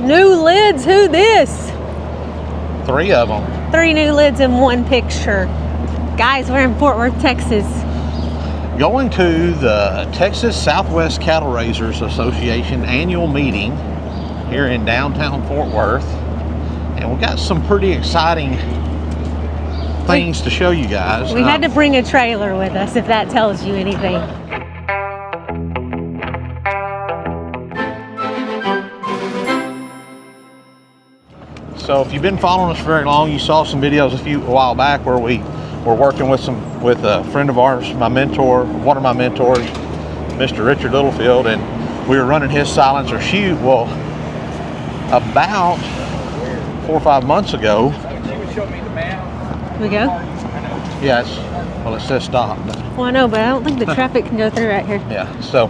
New lids, who this? 3 of them. 3 new lids in one picture. Guys, we're in Fort Worth, Texas. Going to the Texas Southwest Cattle Raisers Association annual meeting here in downtown Fort Worth. And we got some pretty exciting things to show you guys. We had to bring a trailer with us, if that tells you anything. So if you've been following us very long, you saw some videos a while back where we were working with a friend of ours, my mentor, one of my mentors, Mr. Richard Littlefield, and we were running his silencer chute. Well, about 4 or 5 months ago. We go? Yes. Well, it says stop. Well, I know, but I don't think the traffic can go through right here. Yeah. So,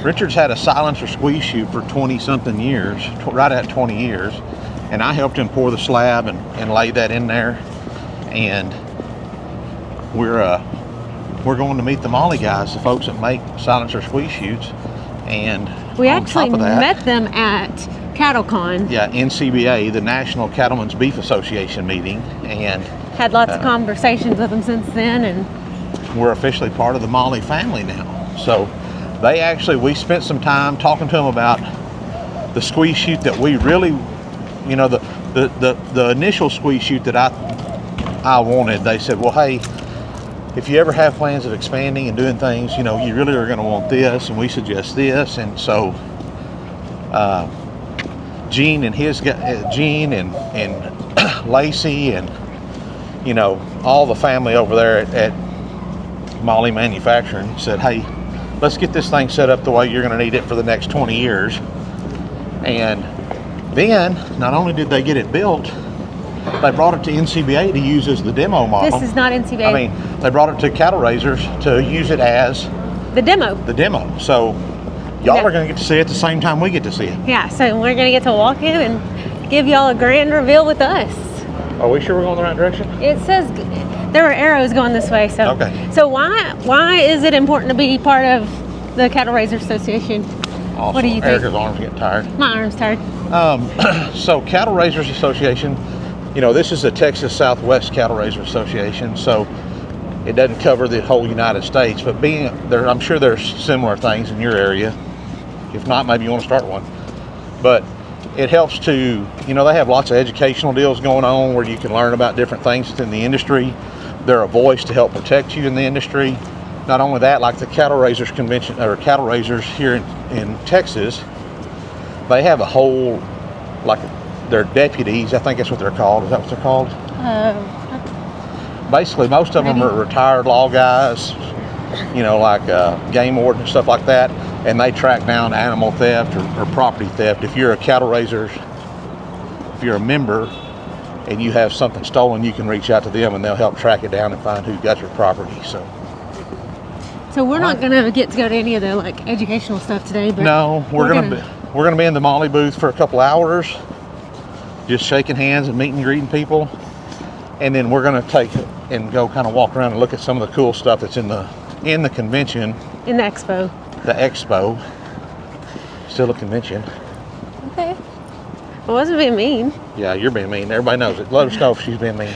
Richard's had a silencer squeeze chute for 20-something years, right at 20 years, and I helped him pour the slab and lay that in there. And we're going to meet the Molly guys, the folks that make silencer squeeze chutes, and we actually met them at CattleCon. Yeah, NCBA, the National Cattlemen's Beef Association meeting, and had lots of conversations with them since then, and we're officially part of the Molly family now. So we spent some time talking to them about the squeeze chute that we really, you know, the initial squeeze chute that I wanted. They said, well, hey, if you ever have plans of expanding and doing things, you know, you really are going to want this, and we suggest this. And so Gene and Lacey and, you know, all the family over there at Molly Manufacturing said, hey, let's get this thing set up the way you're going to need it for the next 20 years. And then not only did they get it built, they brought it to NCBA to use as the demo model. This is not NCBA. I mean, they brought it to cattle raisers to use it as the demo. So y'all are going to get to see it at the same time we get to see it. Yeah, so we're going to get to walk in and give y'all a grand reveal with us. Are we sure we're going the right direction? It says there are arrows going this way. So okay. So why is it important to be part of the Cattle Raisers Association? Awesome. What do you think? Erica's arm's getting tired. My arm's tired. So Cattle Raisers Association, you know, this is the Texas Southwest Cattle Raisers Association, so it doesn't cover the whole United States, but being there, I'm sure there's similar things in your area. If not, maybe you want to start one. But it helps to, you know, they have lots of educational deals going on where you can learn about different things within the industry. They're a voice to help protect you in the industry. Not only that, like the Cattle Raisers Convention, or Cattle Raisers here in Texas, they have a whole, like, they're deputies, I think that's what they're called. Is that what they're called? Basically, most of them are retired law guys, you know, like game warden and stuff like that, and they track down animal theft or property theft. If you're a cattle raiser, if you're a member and you have something stolen, you can reach out to them and they'll help track it down and find who got your property. So we're not gonna get to go to any of the like educational stuff today, but no, we're gonna be in the Molly booth for a couple hours, just shaking hands and meeting and greeting people, and then we're gonna take and go kind of walk around and look at some of the cool stuff that's in the convention. In the expo. The expo. Still a convention. Okay. I wasn't being mean. Yeah, you're being mean. Everybody knows it. Let us know if she's being mean.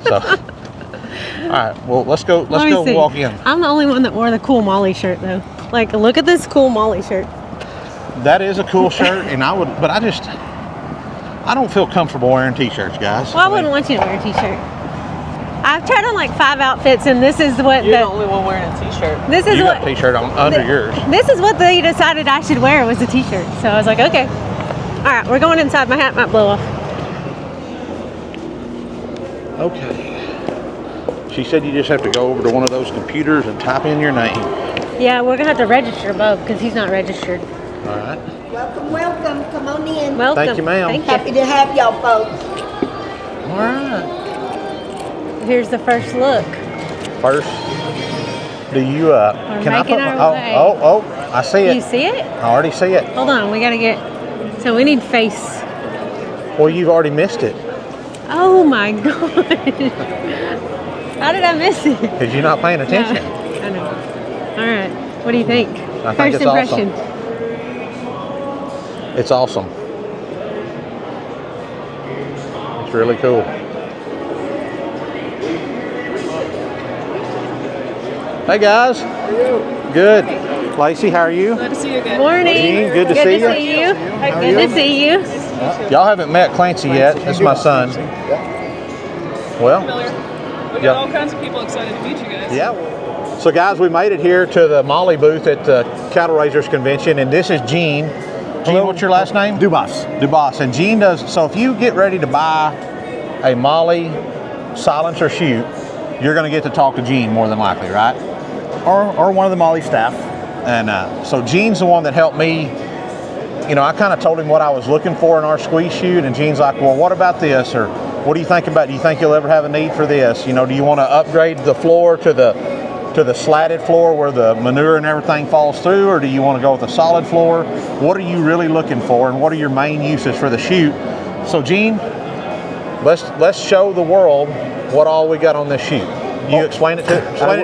So. All right, well, let's go walk in. I'm the only one that wore the cool Molly shirt, though. Like, look at this cool Molly shirt. That is a cool shirt, and I don't feel comfortable wearing t-shirts, guys. Well, I wouldn't want you to wear a t-shirt. I've tried on like 5 outfits, and this is what you're the only one wearing a t-shirt. This is you what got a t-shirt on under yours. This is what they decided I should wear was a t-shirt. So I was like, okay. All right, we're going inside. My hat might blow off. Okay. She said you just have to go over to one of those computers and type in your name. Yeah, we're gonna have to register Bub because he's not registered. All right. Welcome, welcome. Come on in. Welcome. Thank you, ma'am. Thank you. Happy to have y'all folks. All right. Here's the first look. First, do you We're can I making put our way. Oh, I see it. You see it? I already see it. Hold on, we gotta get. So we need face. Well, you've already missed it. Oh my god. How did I miss it? Because you're not paying attention. No, I know. All right. What do you think? I think First it's impression. awesome. It's awesome. It's really cool. Hey guys. How are you? Good. Lacey, how are you? Glad to see you again. Morning. Jean, good to see you. Good to see you. Y'all haven't met Clancy yet. This is my son. Well, Familiar. We Yeah. got all kinds of people excited to meet you guys. yeah. So guys, we made it here to the Molly booth at the Cattle Raisers Convention, and this is Gene. Gene, what's your last name? Dubos. Dubos. And Gene does, so if you get ready to buy a Molly silencer chute, you're going to get to talk to Gene more than likely, right? Or one of the Molly staff. And so Gene's the one that helped me. You know, I kind of told him what I was looking for in our squeeze chute, and Gene's like, well, what about this? Or what do you think about, do you think you'll ever have a need for this? You know, do you want to upgrade the floor to the slatted floor where the manure and everything falls through, or do you want to go with a solid floor? What are you really looking for, and what are your main uses for the chute? So Gene, let's show the world what all we got on this chute. You explain it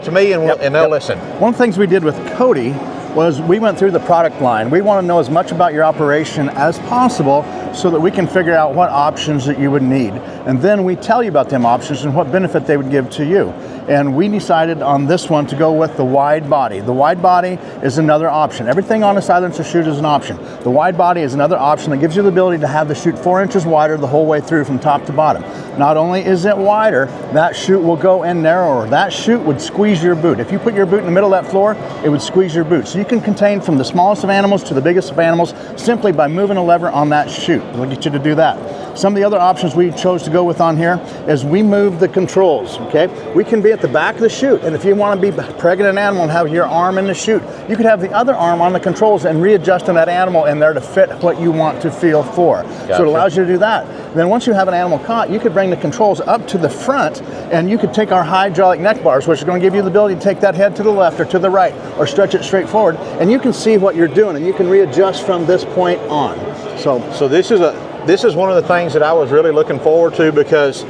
to me, and they'll listen. One of the things we did with Cody was we went through the product line. We want to know as much about your operation as possible so that we can figure out what options that you would need. And then we tell you about them options and what benefit they would give to you. And we decided on this one to go with the wide body. The wide body is another option. Everything on a silencer chute is an option. The wide body is another option that gives you the ability to have the chute 4 inches wider the whole way through from top to bottom. Not only is it wider, that chute will go in narrower. That chute would squeeze your boot. If you put your boot in the middle of that floor, it would squeeze your boot. So you can contain from the smallest of animals to the biggest of animals simply by moving a lever on that chute. It'll get you to do that. Some of the other options we chose to go with on here is we move the controls, okay? We can be at the back of the chute, and if you want to be pregnant an animal and have your arm in the chute, you could have the other arm on the controls and readjusting that animal in there to fit what you want to feel for. Gotcha. So it allows you to do that. Then once you have an animal caught, you could bring the controls up to the front, and you could take our hydraulic neck bars, which are going to give you the ability to take that head to the left or to the right, or stretch it straight forward, and you can see what you're doing, and you can readjust from this point on. So this is one of the things that I was really looking forward to, because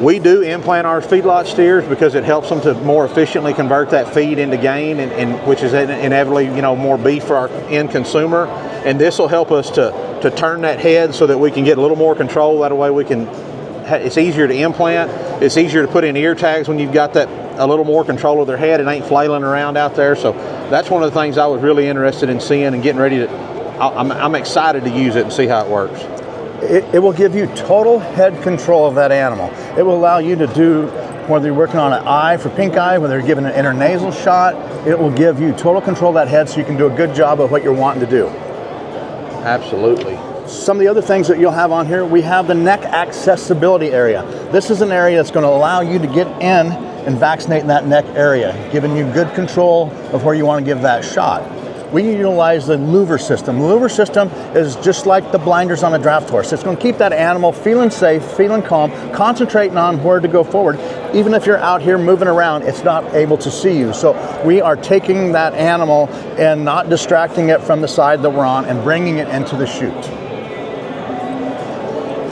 we do implant our feedlot steers because it helps them to more efficiently convert that feed into gain, and which is inevitably, you know, more beef for our end consumer. And this will help us to turn that head so that we can get a little more control. That way we can, it's easier to implant. It's easier to put in ear tags when you've got that a little more control of their head. It ain't flailing around out there. So that's one of the things I was really interested in seeing and getting ready to, I'm excited to use it and see how it works. It will give you total head control of that animal. It will allow you to do, whether you're working on an eye for pink eye, whether you're giving an intranasal shot, it will give you total control of that head so you can do a good job of what you're wanting to do. Absolutely. Some of the other things that you'll have on here, we have the neck accessibility area. This is an area that's going to allow you to get in and vaccinate that neck area, giving you good control of where you want to give that shot. We utilize the louver system. The louver system is just like the blinders on a draft horse. It's going to keep that animal feeling safe, feeling calm, concentrating on where to go forward. Even if you're out here moving around, it's not able to see you. So we are taking that animal and not distracting it from the side that we're on and bringing it into the chute.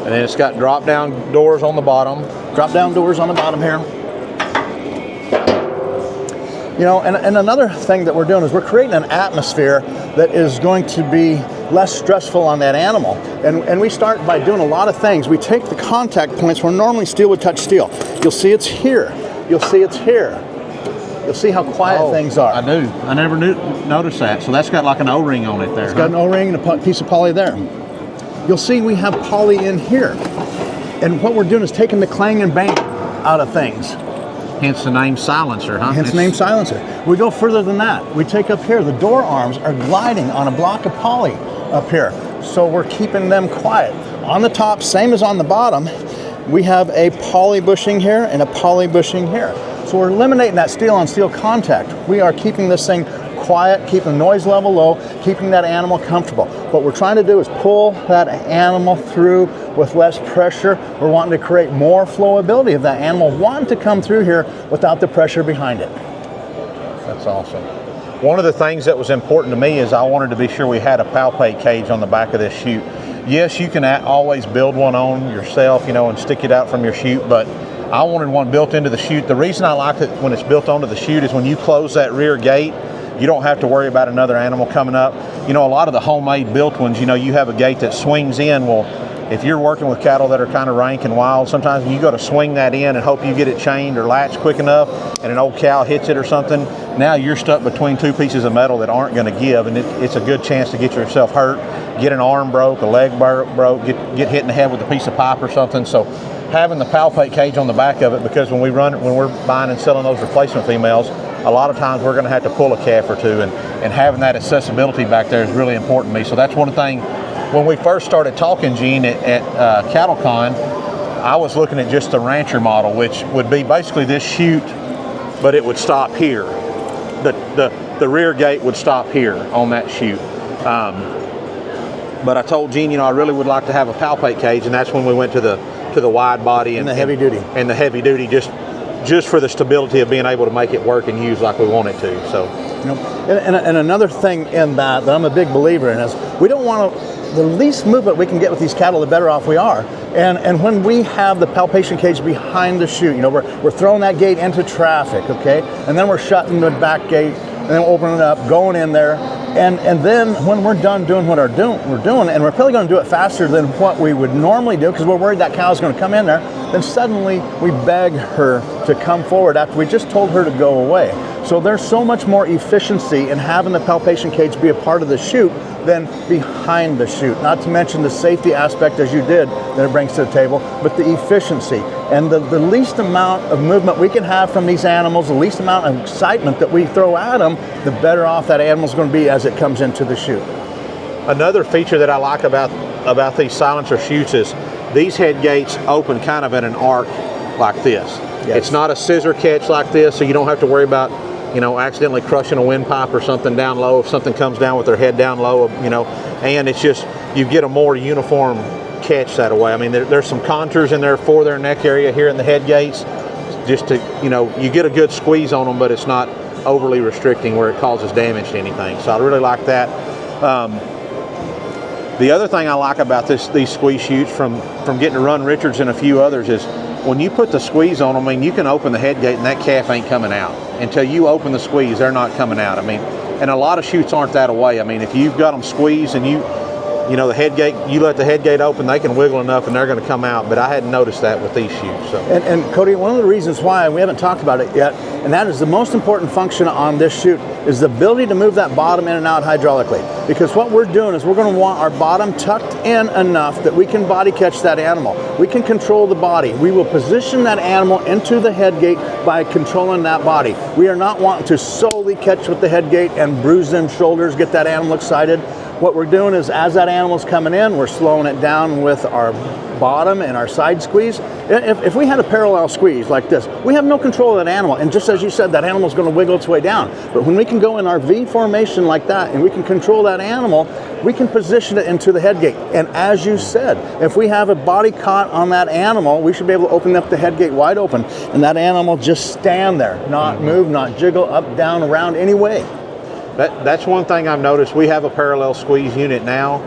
And then it's got drop down doors on the bottom. Drop down doors on the bottom here. You know, and another thing that we're doing is we're creating an atmosphere that is going to be less stressful on that animal. And we start by doing a lot of things. We take the contact points where normally steel would touch steel. You'll see it's here. You'll see it's here. You'll see how quiet things are. I do. I never noticed that. So that's got like an O-ring on it there. It's got an O-ring and a piece of poly there. You'll see we have poly in here. And what we're doing is taking the clang and bang out of things. Hence the name silencer, huh? Hence the name silencer. We go further than that. We take up here, the door arms are gliding on a block of poly up here. So we're keeping them quiet. On the top, same as on the bottom, we have a poly bushing here and a poly bushing here. So we're eliminating that steel on steel contact. We are keeping this thing quiet, keeping the noise level low, keeping that animal comfortable. What we're trying to do is pull that animal through with less pressure. We're wanting to create more flowability of that animal wanting to come through here without the pressure behind it. That's awesome. One of the things that was important to me is I wanted to be sure we had a palpate cage on the back of this chute. Yes, you can always build one on yourself, you know, and stick it out from your chute, but I wanted one built into the chute. The reason I like it when it's built onto the chute is when you close that rear gate, you don't have to worry about another animal coming up. you know, a lot of the homemade built ones, you know, you have a gate that swings in. Well, if you're working with cattle that are kind of rank and wild, sometimes you got to swing that in and hope you get it chained or latched quick enough, and an old cow hits it or something. Now you're stuck between two pieces of metal that aren't going to give, and it's a good chance to get yourself hurt, get an arm broke, a leg broke, get hit in the head with a piece of pipe or something. So having the Palpate cage on the back of it, because when we're buying and selling those replacement females, a lot of times we're going to have to pull a calf or two, and having that accessibility back there is really important to me. So that's one thing. When we first started talking, Gene, at CattleCon, I was looking at just the rancher model, which would be basically this chute, but it would stop here. The rear gate would stop here on that chute. But I told Gene, you know, I really would like to have a Palpate cage, and that's when we went to the wide body and the heavy duty. And the heavy duty, just for the stability of being able to make it work and use like we want it to. So, you know, and another thing in that I'm a big believer in is we don't want to. The least movement we can get with these cattle, the better off we are. And when we have the Palpation cage behind the chute, you know, we're throwing that gate into traffic, okay? And then we're shutting the back gate and then opening it up, going in there. And then when we're done doing what we're doing, and we're probably going to do it faster than what we would normally do because we're worried that cow's going to come in there, then suddenly we beg her to come forward after we just told her to go away. So there's so much more efficiency in having the Palpation cage be a part of the chute than behind the chute. Not to mention the safety aspect, as you did, that it brings to the table, but the efficiency. And the least amount of movement we can have from these animals, the least amount of excitement that we throw at them, the better off that animal's going to be as it comes into the chute. Another feature that I like about these silencer chutes is these head gates open kind of in an arc like this. Yes. It's not a scissor catch like this, so you don't have to worry about, you know, accidentally crushing a windpipe or something down low if something comes down with their head down low, you know, and it's just, you get a more uniform catch that way. I mean, there's some contours in there for their neck area here in the head gates, just to, you know, you get a good squeeze on them, but it's not overly restricting where it causes damage to anything. So I really like that. The other thing I like about these squeeze chutes from getting to run Richards and a few others is when you put the squeeze on them, I mean, you can open the head gate and that calf ain't coming out. Until you open the squeeze, they're not coming out. I mean, and a lot of chutes aren't that away. I mean, if you've got them squeezed and you know, the head gate, you let the head gate open, they can wiggle enough and they're going to come out. But I hadn't noticed that with these chutes. So. And Cody, one of the reasons why we haven't talked about it yet, and that is the most important function on this chute, is the ability to move that bottom in and out hydraulically. Because what we're doing is we're going to want our bottom tucked in enough that we can body catch that animal. We can control the body. We will position that animal into the head gate by controlling that body. We are not wanting to solely catch with the head gate and bruise them shoulders, get that animal excited. What we're doing is as that animal's coming in, we're slowing it down with our bottom and our side squeeze. If we had a parallel squeeze like this, we have no control of that animal. And just as you said, that animal's going to wiggle its way down. But when we can go in our V formation like that and we can control that animal, we can position it into the head gate. And as you said, if we have a body caught on that animal, we should be able to open up the head gate wide open and that animal just stand there, not move, not jiggle up, down, around any way. That's one thing I've noticed. We have a parallel squeeze unit now,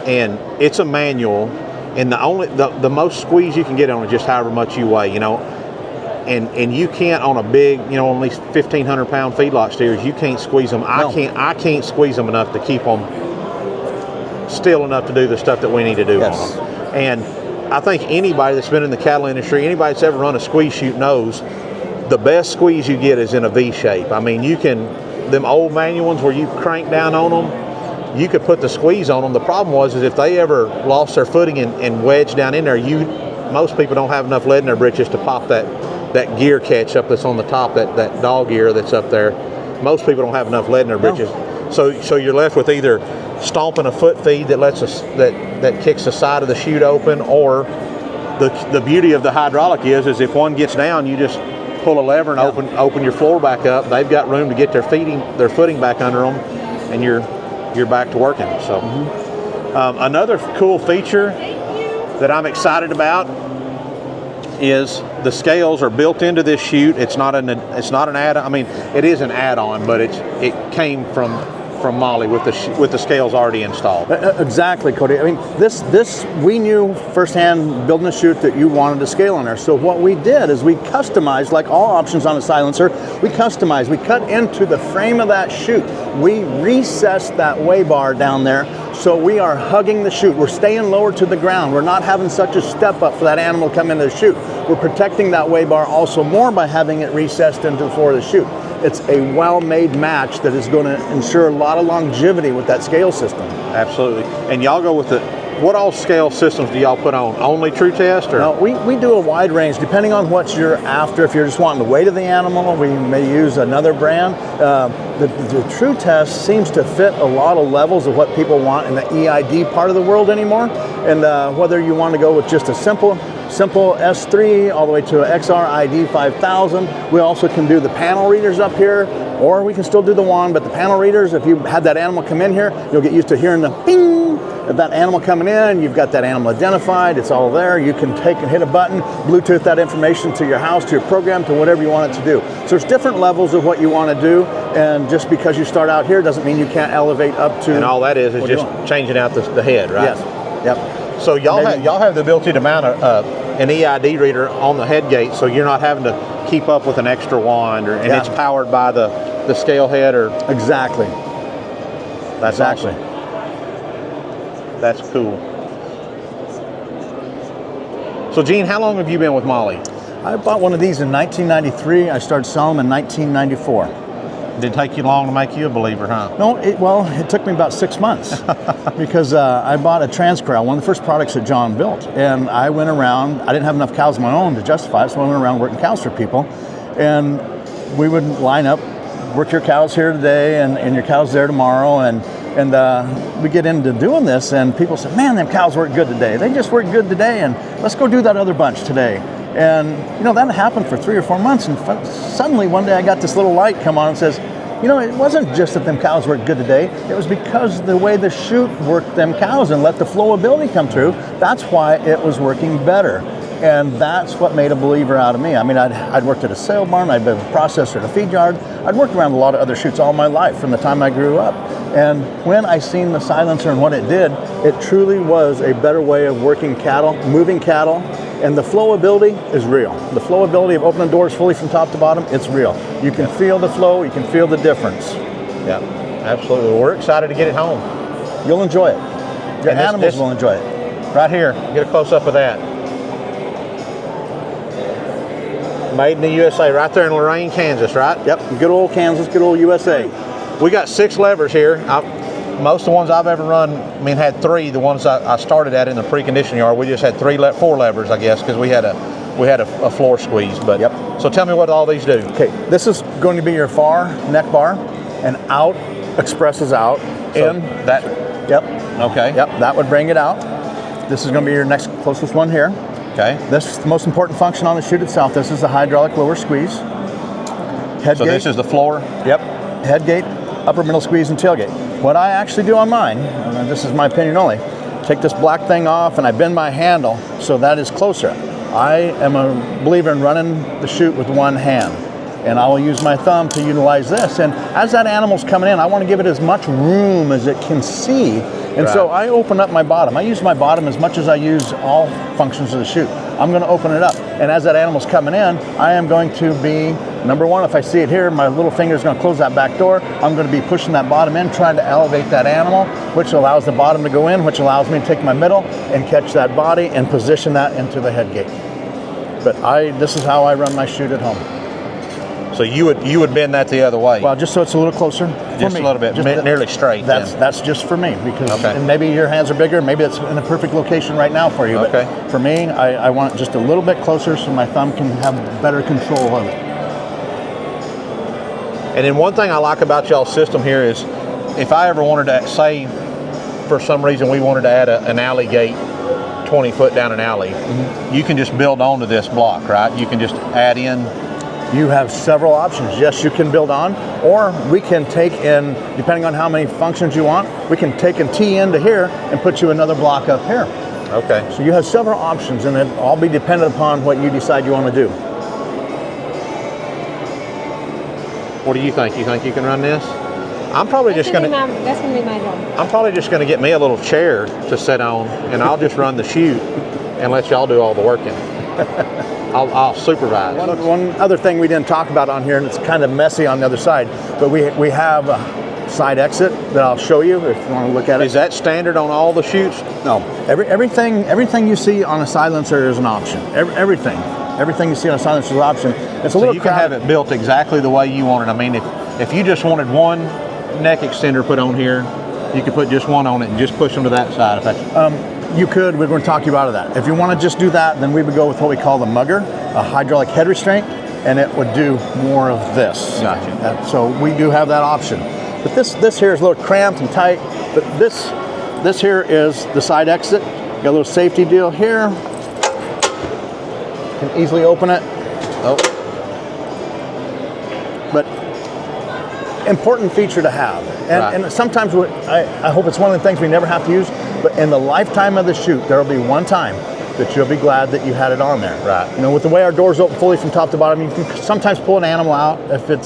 and it's a manual, and the most squeeze you can get on is just however much you weigh, you know, and you can't on a big, you know, on these 1,500 pound feedlot steers, you can't squeeze them. No. I can't squeeze them enough to keep them still enough to do the stuff that we need to do Yes. on them. And I think anybody that's been in the cattle industry, anybody that's ever run a squeeze chute knows the best squeeze you get is in a V shape. I mean, you can. Them old manual ones where you crank down on them, you could put the squeeze on them. The problem was is if they ever lost their footing and wedged down in there, most people don't have enough lead in their britches to pop that gear catch up that's on the top, that dog ear that's up there. Most people don't have enough lead in their britches. No. So you're left with either stomping a foot feed that lets us that kicks the side of the chute open, or the beauty of the hydraulic is if one gets down, you just pull a lever and open your floor back up. They've got room to get their footing back under them, and you're back to working. So another cool feature that I'm excited about is the scales are built into this chute. It's not an add-on. I mean, it is an add-on, but it came from from Molly with the scales already installed. Exactly, Cody. I mean, this we knew firsthand building a chute that you wanted to scale on there. So what we did is we customized, like all options on a silencer, we customized. We cut into the frame of that chute. We recessed that weigh bar down there, so we are hugging the chute. We're staying lower to the ground. We're not having such a step up for that animal to come into the chute. We're protecting that weigh bar also more by having it recessed into the floor of the chute. It's a well-made match that is going to ensure a lot of longevity with that scale system. Absolutely. And y'all go with what all scale systems do y'all put on? Only True Test? Or? No, we do a wide range depending on what you're after. If you're just wanting the weight of the animal, we may use another brand. The True Test seems to fit a lot of levels of what people want in the EID part of the world anymore. And whether you want to go with just a simple S3 all the way to an XR ID 5000. We also can do the panel readers up here, or we can still do the wand, but the panel readers, if you had that animal come in here, you'll get used to hearing the ping of that animal coming in. You've got that animal identified, it's all there. You can take and hit a button, Bluetooth that information to your house, to your program, to whatever you want it to do. So there's different levels of what you want to do, and just because you start out here doesn't mean you can't elevate up to. And all that is just changing out the head, right? Yes, yep. So y'all have the ability to mount an EID reader on the head gate, so you're not having to keep up with an extra wand, and it's powered by the scale head, or exactly. That's awesome. That's cool. So Gene, how long have you been with Molly? I bought one of these in 1993. I started selling them in 1994. Did it take you long to make you a believer, huh? No, it took me about 6 months because I bought a Transcorral, one of the first products that John built. And I went around, I didn't have enough cows of my own to justify it, so I went around working cows for people. And we would line up, work your cows here today and your cows there tomorrow. And we get into doing this, and people say, man, them cows work good today. They just work good today, and let's go do that other bunch today. And, that happened for 3 or 4 months, and suddenly one day I got this little light come on and says, it wasn't just that them cows worked good today, it was because the way the chute worked them cows and let the flowability come through, that's why it was working better. And that's what made a believer out of me. I mean, I'd worked at a sale barn, I'd been a processor at a feed yard, I'd worked around a lot of other chutes all my life from the time I grew up. And when I seen the silencer and what it did, it truly was a better way of working cattle, moving cattle, and the flowability is real. The flowability of opening doors fully from top to bottom, it's real. You can feel the flow, you can feel the difference. Yeah, absolutely. We're excited to get it home. You'll enjoy it. Your animals will enjoy it. Right here, get a close-up of that. Made in the USA, right there in Lorain, Kansas, right? Yep, good old Kansas, good old USA. We got 6 levers here. Most of the ones I've ever run, had 3. The ones I started at in the preconditioning yard, we just had 4 levers, I guess, because we had a floor squeeze. But So tell me what all these do. Okay, this is going to be your far neck bar, and out expresses out. So in that. Yep. Okay. Yep, that would bring it out. This is going to be your next closest one here. Okay. This is the most important function on the chute itself. This is the hydraulic lower squeeze. Head so gate. This is the floor? Yep. Head gate, upper middle squeeze, and tailgate. What I actually do on mine, and this is my opinion only, take this black thing off and I bend my handle so that is closer. I am a believer in running the chute with one hand, and I will use my thumb to utilize this. And as that animal's coming in, I want to give it as much room as it can see. And so I open up my bottom. I use my bottom as much as I use all functions of the chute. I'm going to open it up. And as that animal's coming in, I am going to be, number one, if I see it here, my little finger is going to close that back door. I'm going to be pushing that bottom in, trying to elevate that animal, which allows the bottom to go in, which allows me to take my middle and catch that body and position that into the head gate. But this is how I run my chute at home. So you would bend that the other way? Well, just so it's a little closer. Just a little bit, nearly straight. That's just for me, because and maybe your hands are bigger. Maybe it's in the perfect location right now for you. Okay. But for me, I want it just a little bit closer so my thumb can have better control of it. And then one thing I like about y'all's system here is, if I ever wanted to, say, for some reason we wanted to add an alley gate 20 foot down an alley, you can just build onto this block, right? You can just add in. You have several options. Yes, you can build on, or we can take in, depending on how many functions you want, we can take and tee into here and put you another block up here. Okay. So you have several options, and it all be dependent upon what you decide you want to do. What do you think? You think you can run this? I'm probably just gonna. That's gonna be my job. I'm probably just gonna get me a little chair to sit on, and I'll just run the chute and let y'all do all the working. I'll supervise. One other thing we didn't talk about on here, and it's kind of messy on the other side, but we have a side exit that I'll show you if you want to look at it. Is that standard on all the chutes? No. Everything you see on a silencer is an option. Everything you see on a silencer is an option. It's a So little you can have it built exactly the way you want it. I mean, if you just wanted one neck extender put on here, you could put just one on it and just push them to that side. If that's, You could. We're going to talk you out of that. If you want to just do that, then we would go with what we call the mugger, a hydraulic head restraint, and it would do more of this. Gotcha. So we do have that option. But this here is a little cramped and tight. But this here is the side exit. Got a little safety deal here. Can easily open it. oh, But important feature to have. And sometimes I hope it's one of the things we never have to use, but in the lifetime of the chute, there will be one time that you'll be glad that you had it on there. Right. You know, with the way our doors open fully from top to bottom, you can sometimes pull an animal out if it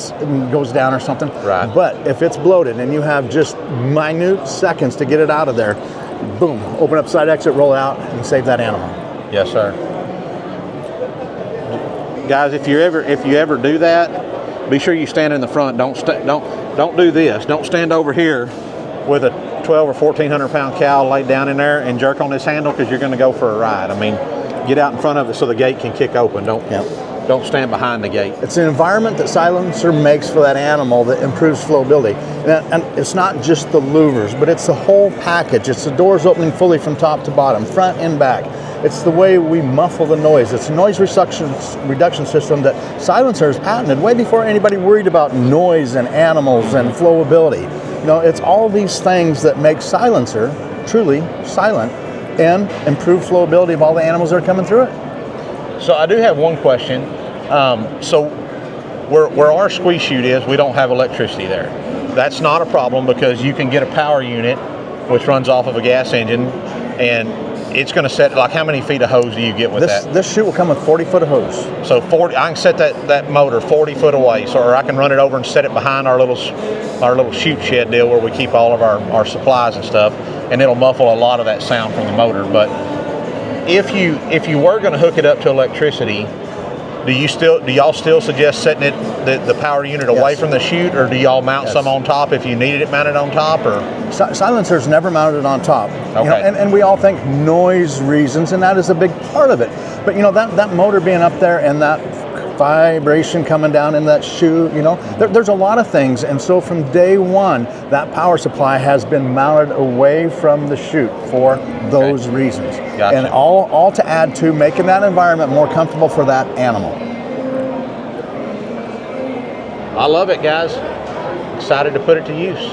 goes down or something. Right. But if it's bloated and you have just minute seconds to get it out of there, boom, open up side exit, roll it out, and save that animal. yes, sir. Guys, if you ever do that, be sure you stand in the front. Don't do this. Don't stand over here with a 12 or 1400 pound cow laid down in there and jerk on this handle, because you're going to go for a ride. I mean, get out in front of it so the gate can kick open. Don't stand behind the gate. It's an environment that silencer makes for that animal that improves flowability. And it's not just the louvers, but it's the whole package. It's the doors opening fully from top to bottom, front and back. It's the way we muffle the noise. It's a noise reduction system that silencers patented way before anybody worried about noise and animals and flowability. You know, it's all these things that make silencer truly silent and improve flowability of all the animals that are coming through it. So I do have one question. So where our squeeze chute is, we don't have electricity there. That's not a problem, because you can get a power unit which runs off of a gas engine, and it's going to set, like, how many feet of hose do you get with that? This chute will come with 40 foot of hose. So 40, I can set that motor 40 foot away, or I can run it over and set it behind our little chute shed deal where we keep all of our supplies and stuff, and it'll muffle a lot of that sound from the motor. But if you were going to hook it up to electricity, do y'all still suggest setting the power unit away from the chute, or do y'all mount some on top if you needed it mounted on top? Or Silencers never mounted on top. Okay. You know, and we all think noise reasons, and that is a big part of it. But you know, that motor being up there and that vibration coming down in that chute, you know, there's a lot of things. And so from day one, that power supply has been mounted away from the chute for those reasons. Gotcha. And all to add to making that environment more comfortable for that animal. I love it, guys. Excited to put it to use.